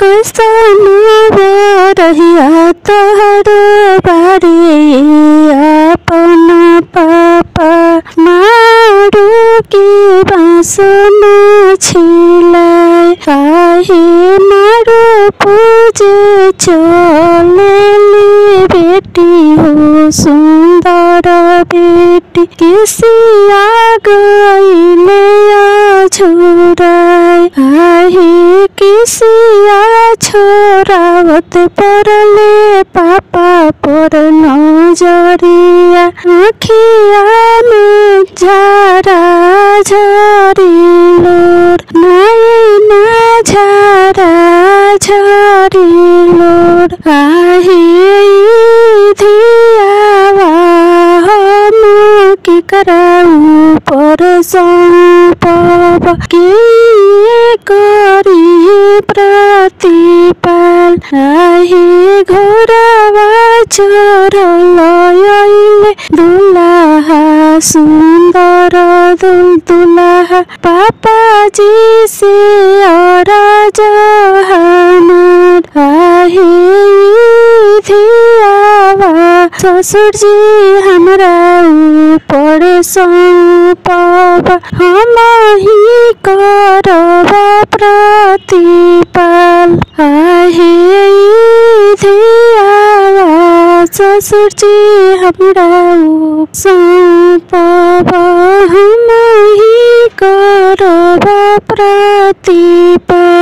कैसन रहिया तोहर बारे अपन पापा मारू के बासन छिलाए काहे मारू पूजे चलेली बेटी हो सुंदर बेटी किसिया गईले छोराए आहे किसिया छोरावत परले पापा पर नजरिया आँखिया में झारा झरिलोर नैना झारा झरिलोर आहे धियावा हम की कराऊ पर संपव के करी प्रतिपाल आहे घोरवा चरलयले दुलाहा सुंदर दुलाहा पापाजी से अरज हमार आहे धियावा ससुर जी हमरा ऊपर संपव हम ही करब प्रतिपाल आहे धियावा ससुर जी हमरा संपव हम ही करब प्रतिपाल।